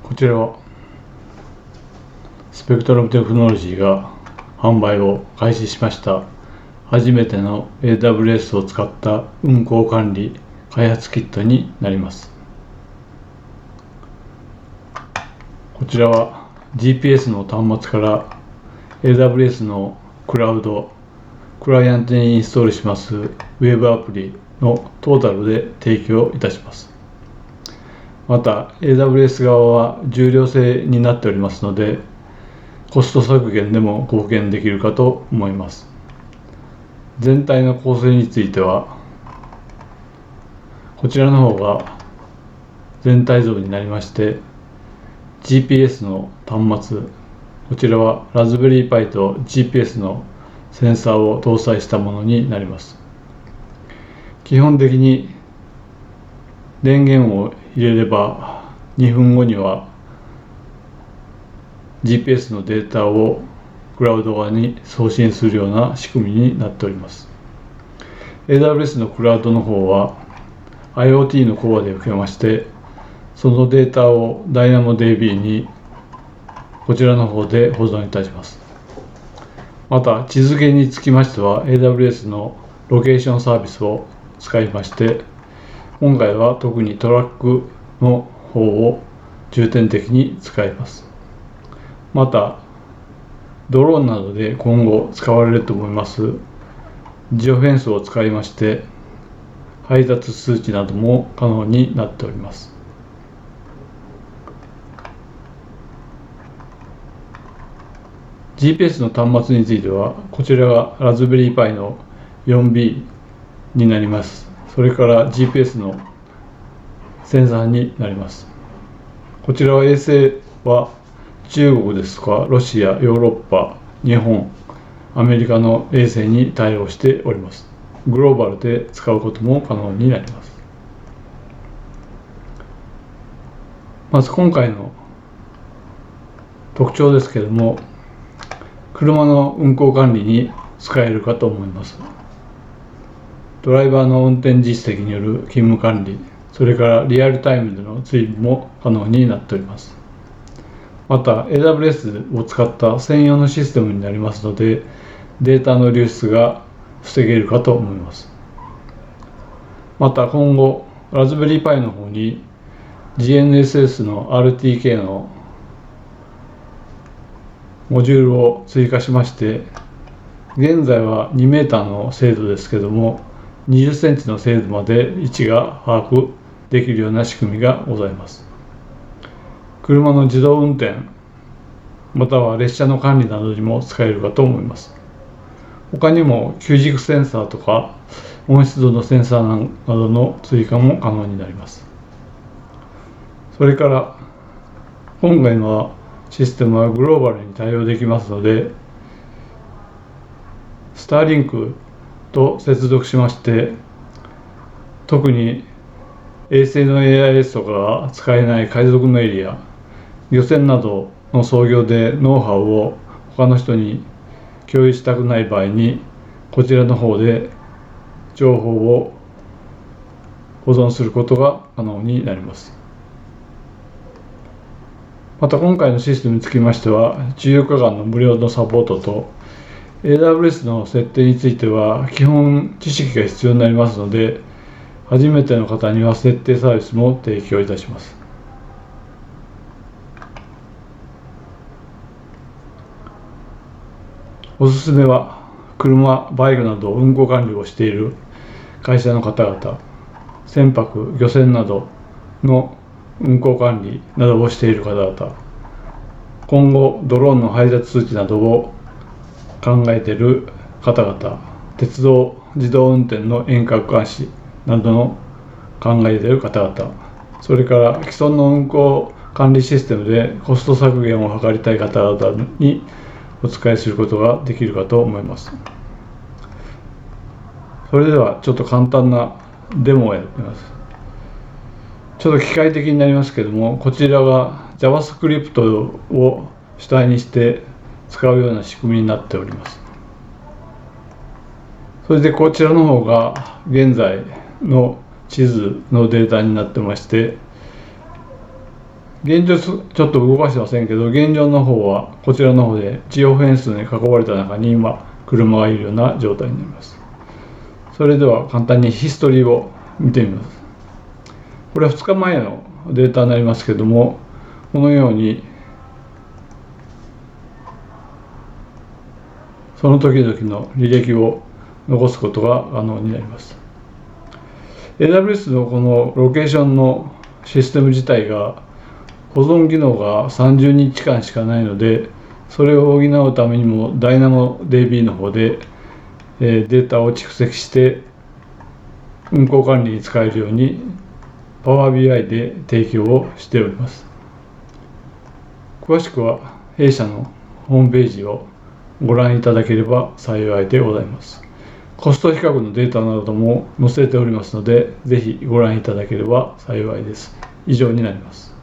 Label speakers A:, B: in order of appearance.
A: こちらはスペクトラムテクノロジーが販売を開始しました初めての AWS を使った運行管理開発キットになります。こちらは GPS の端末から AWS のクラウドクライアントにインストールしますウェブアプリのトータルで提供いたします。また AWS 側は重量制になっておりますのでコスト削減でも貢献できるかと思います。全体の構成についてはこちらの方が全体像になりまして GPS の端末こちらはラズベリーパイと GPS のセンサーを搭載したものになります。基本的に電源を入れれば2分後には GPS のデータをクラウド側に送信するような仕組みになっております。 AWS のクラウドの方は IoT のコアで受けましてそのデータを DynamoDB にこちらの方で保存いたします。また地図系につきましては AWS のロケーションサービスを使いまして今回は特にトラックの方を重点的に使います。またドローンなどで今後使われると思いますジオフェンスを使いまして配達数値なども可能になっております。GPS の端末についてはこちらがラズベリーパイの 4B になります。それから GPS のセンサーになります。こちらは衛星は中国ですとかロシア、ヨーロッパ、日本、アメリカの衛星に対応しております。グローバルで使うことも可能になります。まず今回の特徴ですけれども車の運行管理に使えるかと思います。ドライバーの運転実績による勤務管理それからリアルタイムでの追尾も可能になっております。また AWS を使った専用のシステムになりますのでデータの流出が防げるかと思います。また今後ラズベリーパイの方に GNSS の RTK のモジュールを追加しまして現在は 2m の精度ですけども20センチの精度まで位置が把握できるような仕組みがございます。車の自動運転または列車の管理などにも使えるかと思います。他にも急軸センサーとか温湿度のセンサーなどの追加も可能になります。それから今回のシステムはグローバルに対応できますのでスターリンクと接続しまして特に衛星の AIS とかが使えない海賊のエリア漁船などの操業でノウハウを他の人に共有したくない場合にこちらの方で情報を保存することが可能になります。また今回のシステムにつきましては14日間の無料のサポートと AWS の設定については基本知識が必要になりますので初めての方には設定サービスも提供いたします。おすすめは車、バイクなど運行管理をしている会社の方々、船舶、漁船などの運行管理などをしている方々、今後ドローンの配達数値などを考えている方々、鉄道自動運転の遠隔監視などの考えている方々、それから既存の運行管理システムでコスト削減を図りたい方々にお使いすることができるかと思います。それではちょっと簡単なデモをやってみます。ちょっと機械的になりますけどもこちらが JavaScript を主体にして使うような仕組みになっております。それでこちらの方が現在の地図のデータになってまして現状ちょっと動かしてませんけど、現状の方はこちらの方で地表フェンスに囲まれた中に今車がいるような状態になります。それでは簡単にヒストリーを見てみます。これは2日前のデータになりますけども、このようにその時々の履歴を残すことが可能になります。AWS のこのロケーションのシステム自体が保存機能が30日間しかないので、それを補うためにも DynamoDB の方でデータを蓄積して運行管理に使えるように Power BI で提供をしております。詳しくは弊社のホームページをご覧いただければ幸いでございます。コスト比較のデータなども載せておりますので、ぜひご覧いただければ幸いです。以上になります。